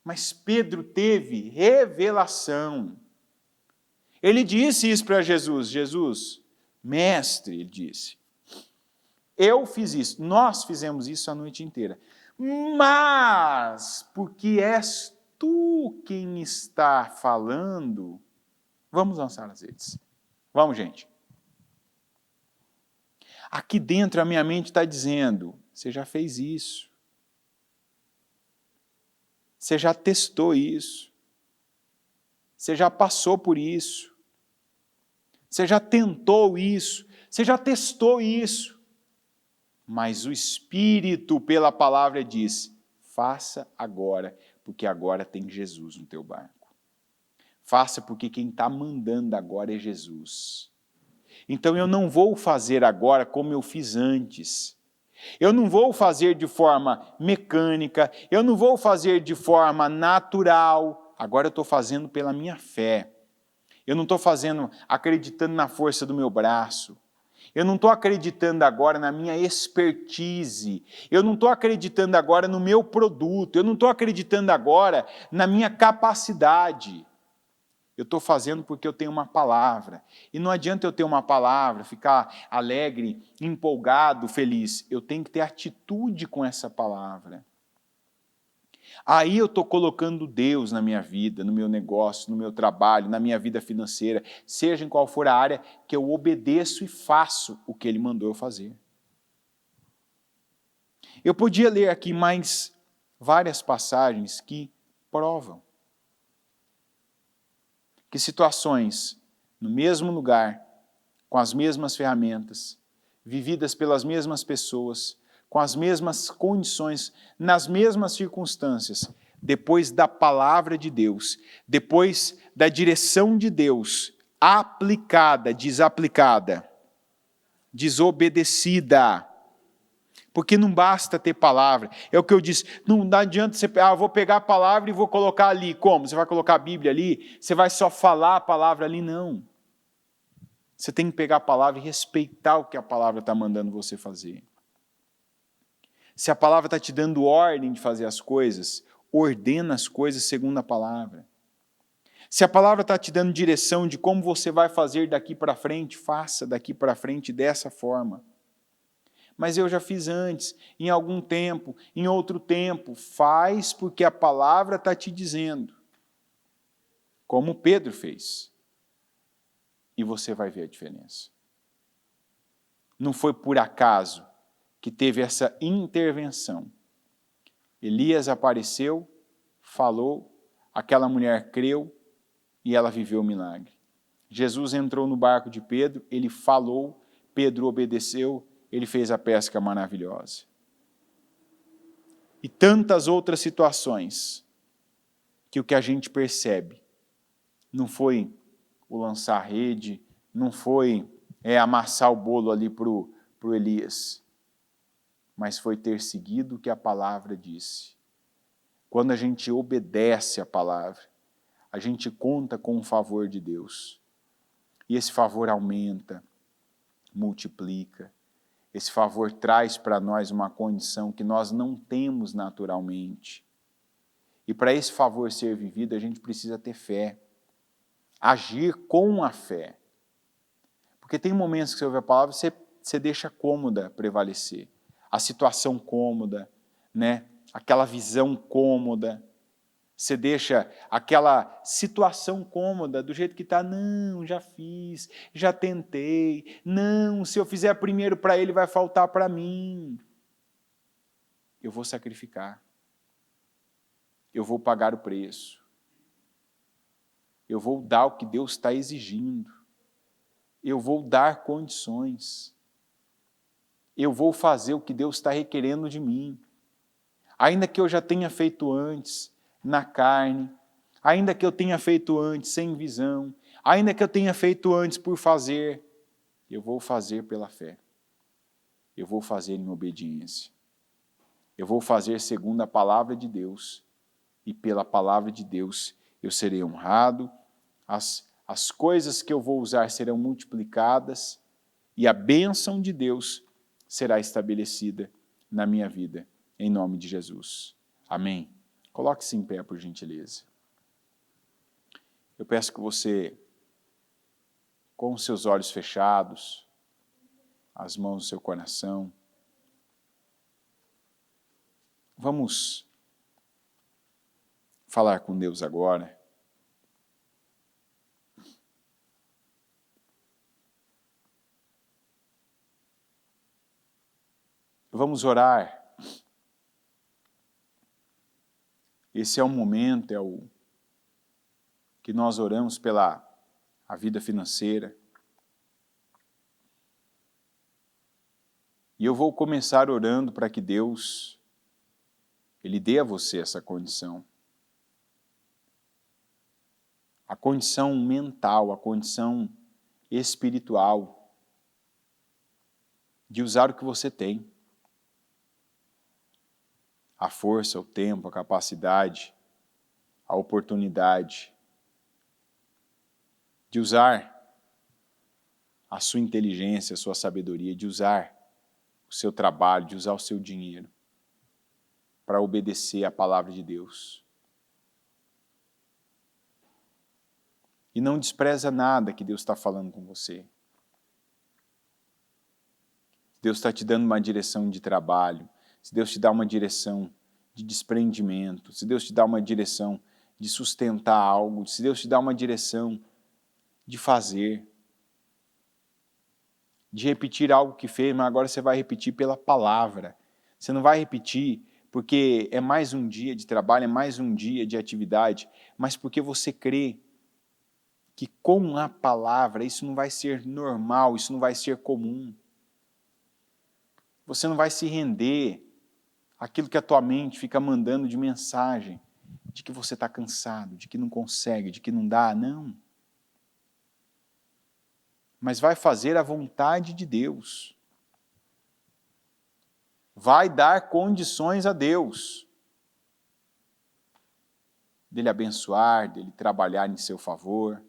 Mas Pedro teve revelação. Ele disse isso para Jesus, mestre, ele disse, eu fiz isso, nós fizemos isso a noite inteira, mas porque és tu quem está falando, vamos lançar as redes. Vamos, gente. Aqui dentro a minha mente está dizendo, você já fez isso. Você já testou isso. Você já passou por isso. Você já tentou isso. Você já testou isso. Mas o Espírito, pela palavra, diz, faça agora, porque agora tem Jesus no teu barco. Faça porque quem está mandando agora é Jesus. Então eu não vou fazer agora como eu fiz antes. Eu não vou fazer de forma mecânica, eu não vou fazer de forma natural. Agora eu estou fazendo pela minha fé. Eu não estou fazendo acreditando na força do meu braço. Eu não estou acreditando agora na minha expertise, eu não estou acreditando agora no meu produto, eu não estou acreditando agora na minha capacidade. Eu estou fazendo porque eu tenho uma palavra. E não adianta eu ter uma palavra, ficar alegre, empolgado, feliz. Eu tenho que ter atitude com essa palavra. Aí eu estou colocando Deus na minha vida, no meu negócio, no meu trabalho, na minha vida financeira, seja em qual for a área, que eu obedeço e faço o que Ele mandou eu fazer. Eu podia ler aqui mais várias passagens que provam que situações no mesmo lugar, com as mesmas ferramentas, vividas pelas mesmas pessoas, com as mesmas condições, nas mesmas circunstâncias, depois da palavra de Deus, depois da direção de Deus, aplicada, desaplicada, desobedecida, porque não basta ter palavra, é o que eu disse, não adianta você, vou pegar a palavra e vou colocar ali, como? Você vai colocar a Bíblia ali? Você vai só falar a palavra ali? Não. Você tem que pegar a palavra e respeitar o que a palavra está mandando você fazer. Se a palavra está te dando ordem de fazer as coisas, ordena as coisas segundo a palavra. Se a palavra está te dando direção de como você vai fazer daqui para frente, faça daqui para frente dessa forma. Mas eu já fiz antes, em algum tempo, em outro tempo. Faz porque a palavra está te dizendo. Como Pedro fez. E você vai ver a diferença. Não foi por acaso que teve essa intervenção. Elias apareceu, falou, aquela mulher creu e ela viveu o milagre. Jesus entrou no barco de Pedro, ele falou, Pedro obedeceu, ele fez a pesca maravilhosa. E tantas outras situações que o que a gente percebe não foi o lançar a rede, não foi amassar o bolo ali para o Elias, mas foi ter seguido o que a palavra disse. Quando a gente obedece a palavra, a gente conta com o favor de Deus. E esse favor aumenta, multiplica. Esse favor traz para nós uma condição que nós não temos naturalmente. E para esse favor ser vivido, a gente precisa ter fé. Agir com a fé. Porque tem momentos que você ouve a palavra e você deixa a cômoda prevalecer. A situação cômoda, né? Aquela visão cômoda. Você deixa aquela situação cômoda do jeito que está. Não, já fiz, já tentei. Não, se eu fizer primeiro para ele, vai faltar para mim. Eu vou sacrificar. Eu vou pagar o preço. Eu vou dar o que Deus está exigindo. Eu vou dar condições. Eu vou fazer o que Deus está requerendo de mim. Ainda que eu já tenha feito antes, na carne, ainda que eu tenha feito antes sem visão, ainda que eu tenha feito antes por fazer, eu vou fazer pela fé. Eu vou fazer em obediência. Eu vou fazer segundo a palavra de Deus. E pela palavra de Deus eu serei honrado, as coisas que eu vou usar serão multiplicadas e a bênção de Deus será estabelecida na minha vida, em nome de Jesus. Amém. Coloque-se em pé, por gentileza. Eu peço que você, com os seus olhos fechados, as mãos no seu coração, vamos falar com Deus agora. Vamos orar. Esse é o momento, que nós oramos pela a vida financeira. E eu vou começar orando para que Deus, Ele dê a você essa condição. A condição mental, a condição espiritual de usar o que você tem. A força, o tempo, a capacidade, a oportunidade de usar a sua inteligência, a sua sabedoria, de usar o seu trabalho, de usar o seu dinheiro para obedecer à palavra de Deus. E não despreza nada que Deus está falando com você. Deus está te dando uma direção de trabalho, se Deus te dá uma direção de desprendimento, se Deus te dá uma direção de sustentar algo, se Deus te dá uma direção de fazer, de repetir algo que fez, mas agora você vai repetir pela palavra. Você não vai repetir porque é mais um dia de trabalho, é mais um dia de atividade, mas porque você crê que com a palavra isso não vai ser normal, isso não vai ser comum. Você não vai se render àquilo que a tua mente fica mandando de mensagem, de que você está cansado, de que não consegue, de que não dá, não. Mas vai fazer a vontade de Deus. Vai dar condições a Deus dele abençoar, dele trabalhar em seu favor,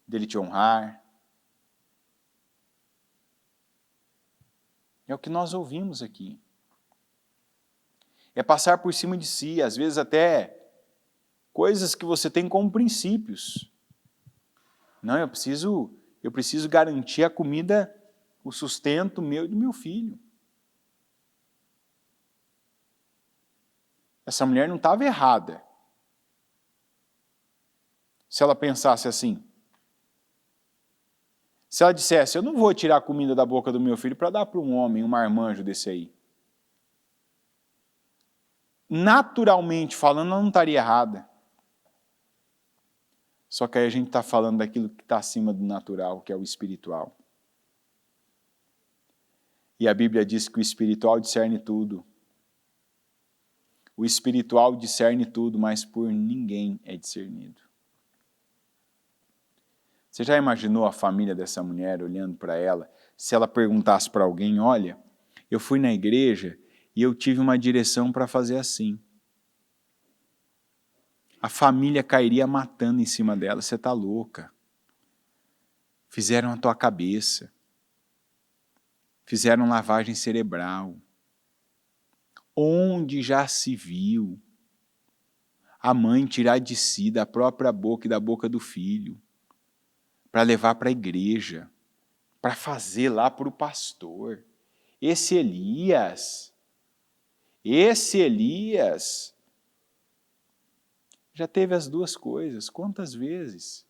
dele te honrar. É o que nós ouvimos aqui. É passar por cima de si, às vezes até coisas que você tem como princípios. Não, eu preciso garantir a comida, o sustento meu e do meu filho. Essa mulher não estava errada. Se ela pensasse assim. Se ela dissesse, eu não vou tirar a comida da boca do meu filho para dar para um homem, um marmanjo desse aí. Naturalmente falando, ela não estaria errada. Só que aí a gente está falando daquilo que está acima do natural, que é o espiritual. E a Bíblia diz que o espiritual discerne tudo. O espiritual discerne tudo, mas por ninguém é discernido. Você já imaginou a família dessa mulher olhando para ela? Se ela perguntasse para alguém, olha, eu fui na igreja e eu tive uma direção para fazer assim. A família cairia matando em cima dela. Você está louca. Fizeram a tua cabeça. Fizeram lavagem cerebral. Onde já se viu a mãe tirar de si, da própria boca e da boca do filho, para levar para a igreja, para fazer lá para o pastor? Esse Elias já teve as duas coisas. Quantas vezes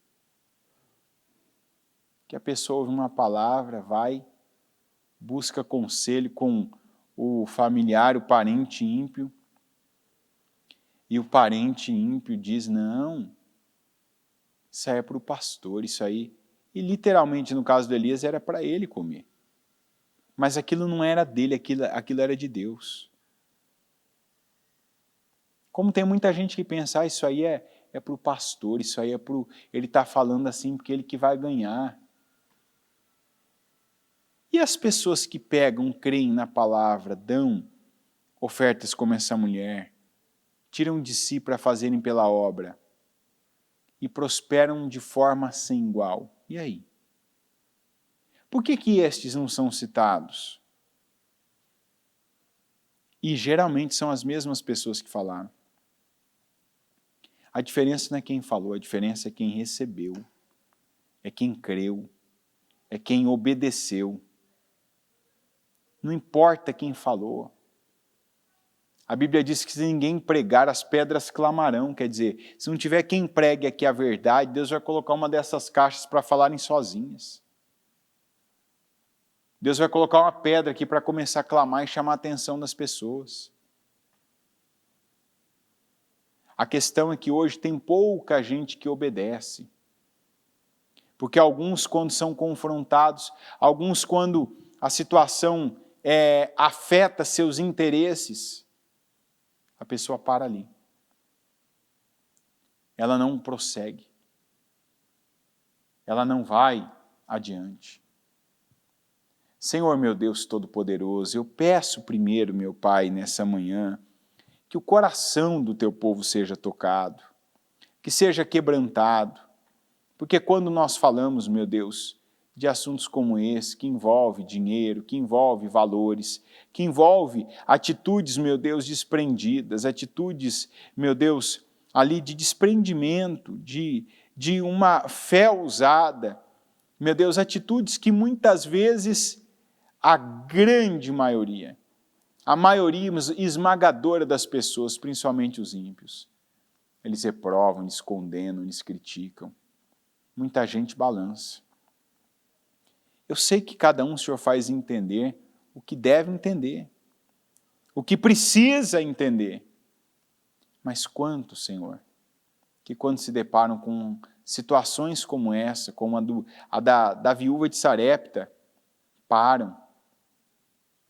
que a pessoa ouve uma palavra, vai, busca conselho com o familiar, o parente ímpio, e o parente ímpio diz, não, isso aí é para o pastor, isso aí. E literalmente no caso do Elias era para ele comer. Mas aquilo não era dele, aquilo era de Deus. Como tem muita gente que pensa, isso aí é para o pastor, isso aí é para o... Ele está falando assim porque ele que vai ganhar. E as pessoas que pegam, creem na palavra, dão ofertas como essa mulher, tiram de si para fazerem pela obra e prosperam de forma sem igual. E aí? Por que estes não são citados? E geralmente são as mesmas pessoas que falaram. A diferença não é quem falou, a diferença é quem recebeu, é quem creu, é quem obedeceu. Não importa quem falou. A Bíblia diz que se ninguém pregar, as pedras clamarão. Quer dizer, se não tiver quem pregue aqui a verdade, Deus vai colocar uma dessas caixas para falarem sozinhas. Deus vai colocar uma pedra aqui para começar a clamar e chamar a atenção das pessoas. A questão é que hoje tem pouca gente que obedece. Porque alguns, quando são confrontados, alguns, quando a situação afeta seus interesses, a pessoa para ali. Ela não prossegue. Ela não vai adiante. Senhor meu Deus Todo-Poderoso, eu peço primeiro, meu Pai, nessa manhã, que o coração do teu povo seja tocado, que seja quebrantado, porque quando nós falamos, meu Deus, de assuntos como esse, que envolve dinheiro, que envolve valores, que envolve atitudes, meu Deus, desprendidas, atitudes, meu Deus, ali de desprendimento, de uma fé ousada, meu Deus, atitudes que muitas vezes, a grande maioria, A maioria esmagadora das pessoas, principalmente os ímpios, eles reprovam, eles condenam, eles criticam. Muita gente balança. Eu sei que cada um o Senhor faz entender o que deve entender, o que precisa entender. Mas quantos, Senhor, que quando se deparam com situações como essa, como a da viúva de Sarepta, param,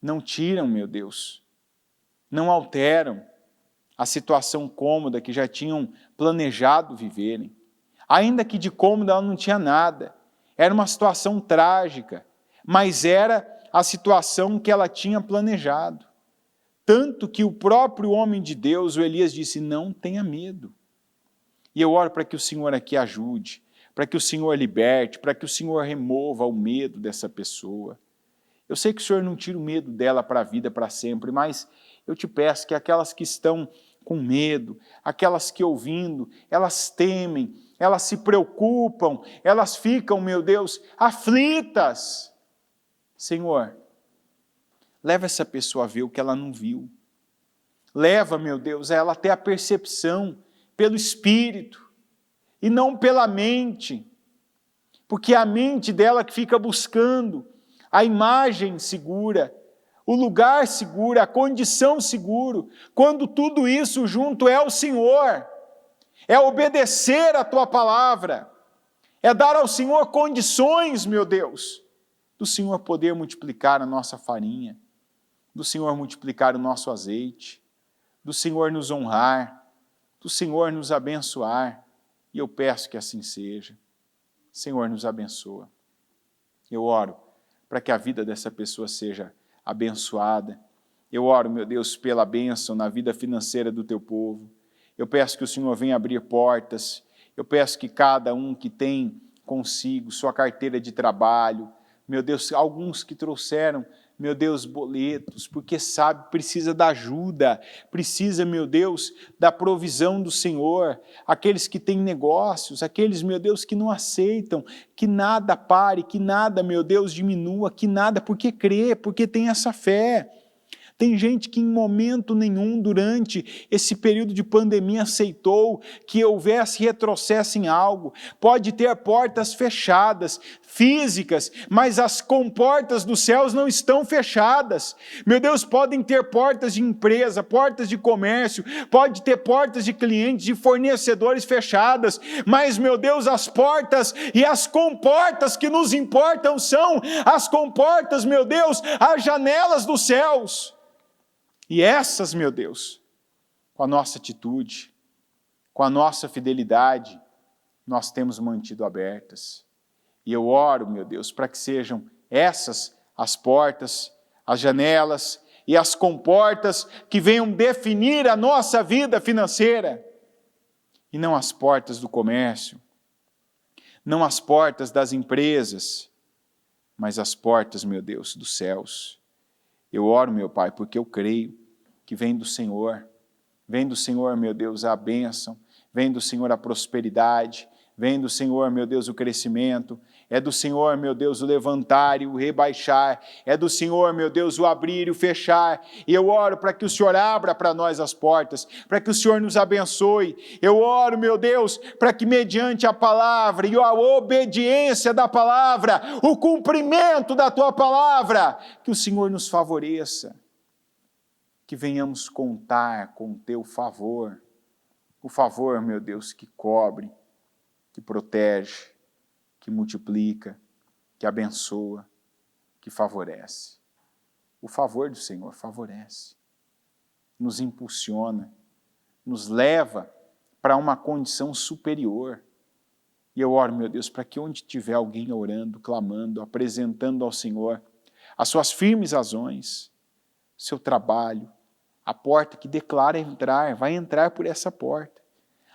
não tiram, meu Deus, não alteram a situação cômoda que já tinham planejado viverem. Ainda que de cômodo ela não tinha nada, era uma situação trágica, mas era a situação que ela tinha planejado. Tanto que o próprio homem de Deus, o Elias, disse, não tenha medo. E eu oro para que o Senhor aqui ajude, para que o Senhor liberte, para que o Senhor remova o medo dessa pessoa. Eu sei que o Senhor não tira o medo dela para a vida, para sempre, mas eu te peço que aquelas que estão com medo, aquelas que ouvindo, elas temem, elas se preocupam, elas ficam, meu Deus, aflitas. Senhor, leva essa pessoa a ver o que ela não viu. Leva, meu Deus, ela a ter a percepção pelo Espírito e não pela mente, porque é a mente dela que fica buscando a imagem segura, o lugar seguro, a condição seguro, quando tudo isso junto é o Senhor, é obedecer a Tua palavra, é dar ao Senhor condições, meu Deus, do Senhor poder multiplicar a nossa farinha, do Senhor multiplicar o nosso azeite, do Senhor nos honrar, do Senhor nos abençoar, e eu peço que assim seja. Senhor, nos abençoa. Eu oro para que a vida dessa pessoa seja abençoada. Eu oro, meu Deus, pela bênção na vida financeira do Teu povo. Eu peço que o Senhor venha abrir portas. Eu peço que cada um que tem consigo sua carteira de trabalho, meu Deus, alguns que trouxeram, meu Deus, boletos, porque sabe, precisa da ajuda, precisa, meu Deus, da provisão do Senhor, aqueles que têm negócios, aqueles, meu Deus, que não aceitam, que nada pare, que nada, meu Deus, diminua, que nada, porque crê, porque tem essa fé. Tem gente que em momento nenhum durante esse período de pandemia aceitou que houvesse retrocesso em algo. Pode ter portas fechadas, físicas, mas as comportas dos céus não estão fechadas. Meu Deus, podem ter portas de empresa, portas de comércio, pode ter portas de clientes, de fornecedores fechadas, mas, meu Deus, as portas e as comportas que nos importam são as comportas, meu Deus, as janelas dos céus. E essas, meu Deus, com a nossa atitude, com a nossa fidelidade, nós temos mantido abertas. E eu oro, meu Deus, para que sejam essas as portas, as janelas e as comportas que venham definir a nossa vida financeira, e não as portas do comércio, não as portas das empresas, mas as portas, meu Deus, dos céus. Eu oro, meu Pai, porque eu creio que vem do Senhor, meu Deus, a bênção, vem do Senhor a prosperidade, vem do Senhor, meu Deus, o crescimento, é do Senhor, meu Deus, o levantar e o rebaixar, é do Senhor, meu Deus, o abrir e o fechar, e eu oro para que o Senhor abra para nós as portas, para que o Senhor nos abençoe, eu oro, meu Deus, para que mediante a palavra e a obediência da palavra, o cumprimento da Tua palavra, que o Senhor nos favoreça, que venhamos contar com o Teu favor, o favor, meu Deus, que cobre, que protege, que multiplica, que abençoa, que favorece. O favor do Senhor favorece, nos impulsiona, nos leva para uma condição superior. E eu oro, meu Deus, para que onde tiver alguém orando, clamando, apresentando ao Senhor as suas firmes razões, seu trabalho, a porta que declara entrar, vai entrar por essa porta.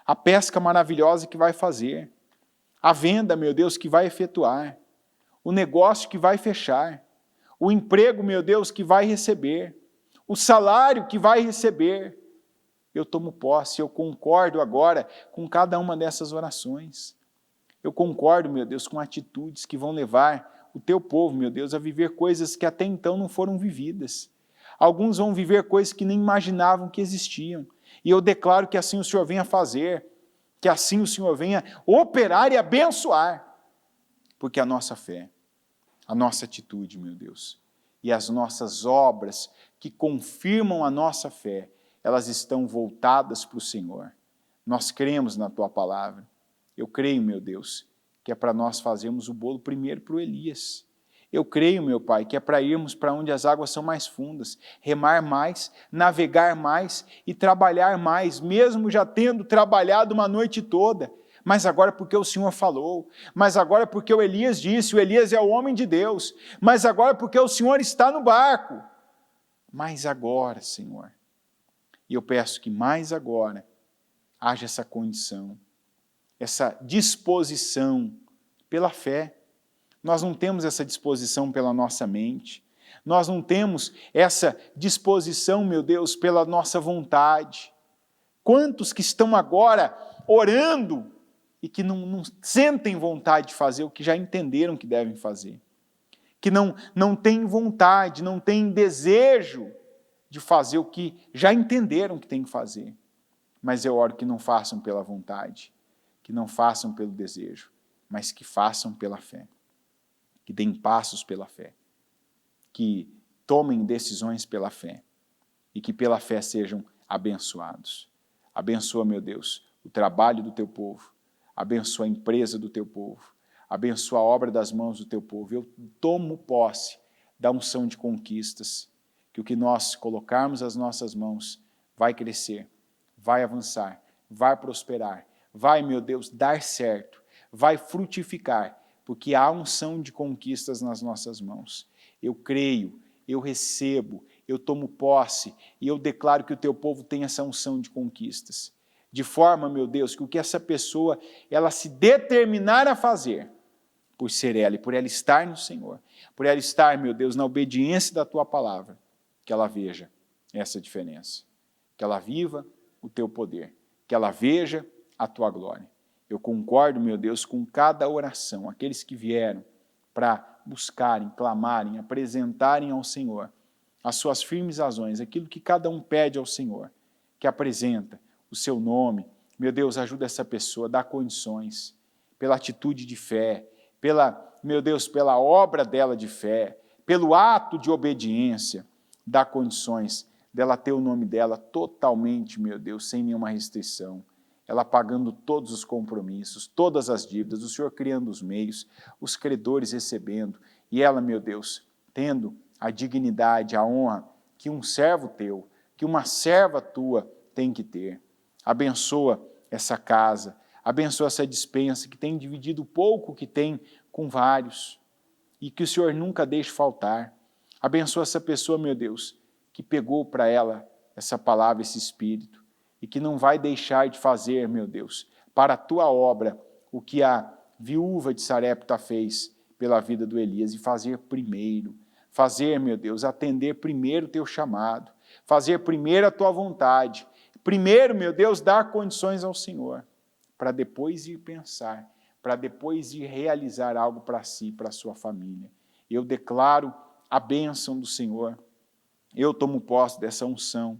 A pesca maravilhosa que vai fazer, a venda, meu Deus, que vai efetuar, o negócio que vai fechar, o emprego, meu Deus, que vai receber, o salário que vai receber. Eu tomo posse, eu concordo agora com cada uma dessas orações. Eu concordo, meu Deus, com atitudes que vão levar o Teu povo, meu Deus, a viver coisas que até então não foram vividas, Alguns vão viver coisas que nem imaginavam que existiam. E eu declaro que assim o Senhor venha fazer, que assim o Senhor venha operar e abençoar. Porque a nossa fé, a nossa atitude, meu Deus, e as nossas obras que confirmam a nossa fé, elas estão voltadas para o Senhor. Nós cremos na Tua palavra. Eu creio, meu Deus, que é para nós fazermos o bolo primeiro para o Elias. Eu creio, meu Pai, que é para irmos para onde as águas são mais fundas, remar mais, navegar mais e trabalhar mais, mesmo já tendo trabalhado uma noite toda. Mas agora porque o Senhor falou, mas agora porque o Elias disse, o Elias é o homem de Deus, mas agora porque o Senhor está no barco. Mas agora, Senhor, e eu peço que mais agora haja essa condição, essa disposição pela fé. Nós não temos essa disposição pela nossa mente, nós não temos essa disposição, meu Deus, pela nossa vontade. Quantos que estão agora orando e que não sentem vontade de fazer o que já entenderam que devem fazer, que não têm vontade, não têm desejo de fazer o que já entenderam que tem que fazer. Mas eu oro que não façam pela vontade, que não façam pelo desejo, mas que façam pela fé, que deem passos pela fé, que tomem decisões pela fé e que pela fé sejam abençoados. Abençoa, meu Deus, o trabalho do Teu povo, abençoa a empresa do Teu povo, abençoa a obra das mãos do Teu povo. Eu tomo posse da unção de conquistas, que o que nós colocarmos as nossas mãos vai crescer, vai avançar, vai prosperar, vai, meu Deus, dar certo, vai frutificar, porque há unção de conquistas nas nossas mãos. Eu creio, eu recebo, eu tomo posse e eu declaro que o Teu povo tem essa unção de conquistas. De forma, meu Deus, que o que essa pessoa, ela se determinar a fazer, por ser ela e por ela estar no Senhor, por ela estar, meu Deus, na obediência da Tua palavra, que ela veja essa diferença, que ela viva o Teu poder, que ela veja a Tua glória. Eu concordo, meu Deus, com cada oração, aqueles que vieram para buscarem, clamarem, apresentarem ao Senhor as suas firmes razões, aquilo que cada um pede ao Senhor, que apresenta o Seu nome. Meu Deus, ajuda essa pessoa, dá condições, pela atitude de fé, meu Deus, pela obra dela de fé, pelo ato de obediência, dá condições dela ter o nome dela totalmente, meu Deus, sem nenhuma restrição. Ela pagando todos os compromissos, todas as dívidas, o Senhor criando os meios, os credores recebendo, e ela, meu Deus, tendo a dignidade, a honra que um servo Teu, que uma serva Tua tem que ter. Abençoa essa casa, abençoa essa despensa que tem dividido o pouco que tem com vários, e que o Senhor nunca deixe faltar. Abençoa essa pessoa, meu Deus, que pegou para ela essa palavra, esse Espírito, e que não vai deixar de fazer, meu Deus, para a Tua obra, o que a viúva de Sarepta fez pela vida do Elias, e fazer primeiro, fazer, meu Deus, atender primeiro o Teu chamado, fazer primeiro a Tua vontade, primeiro, meu Deus, dar condições ao Senhor, para depois ir pensar, para depois ir realizar algo para si, para a sua família. Eu declaro a bênção do Senhor, eu tomo posse dessa unção,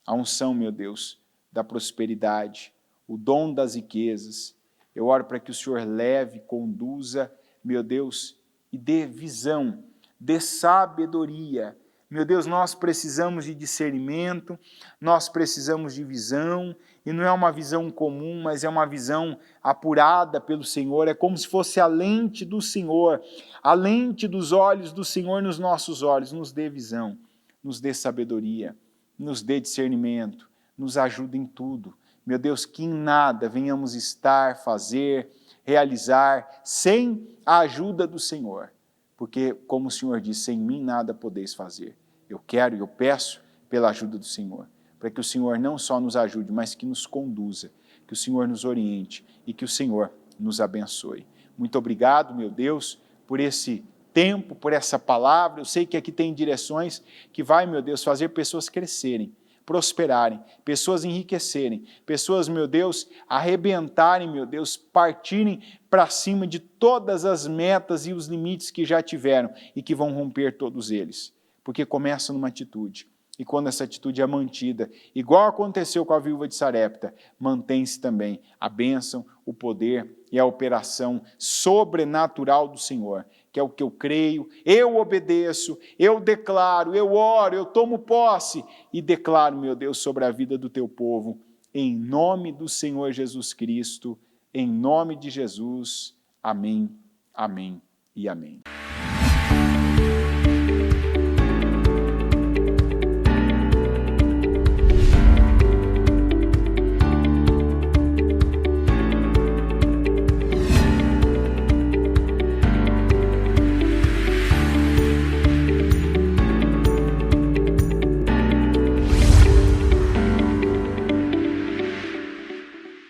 a unção, meu Deus, da prosperidade, o dom das riquezas. Eu oro para que o Senhor leve, conduza, meu Deus, e dê visão, dê sabedoria. Meu Deus, nós precisamos de discernimento, nós precisamos de visão, e não é uma visão comum, mas é uma visão apurada pelo Senhor, é como se fosse a lente do Senhor, a lente dos olhos do Senhor nos nossos olhos. Nos dê visão, nos dê sabedoria, nos dê discernimento, nos ajude em tudo. Meu Deus, que em nada venhamos estar, fazer, realizar, sem a ajuda do Senhor. Porque, como o Senhor disse, sem mim nada podeis fazer. Eu quero e eu peço pela ajuda do Senhor, para que o Senhor não só nos ajude, mas que nos conduza, que o Senhor nos oriente e que o Senhor nos abençoe. Muito obrigado, meu Deus, por esse tempo, por essa palavra. Eu sei que aqui tem direções que vai, meu Deus, fazer pessoas crescerem, prosperarem, pessoas enriquecerem, pessoas, meu Deus, arrebentarem, meu Deus, partirem para cima de todas as metas e os limites que já tiveram e que vão romper todos eles. Porque começa numa atitude, E quando essa atitude é mantida, igual aconteceu com a viúva de Sarepta, mantém-se também a bênção, o poder e a operação sobrenatural do Senhor, que é o que eu creio, eu obedeço, eu declaro, eu oro, eu tomo posse e declaro, meu Deus, sobre a vida do teu povo, em nome do Senhor Jesus Cristo, em nome de Jesus. Amém, amém e amém.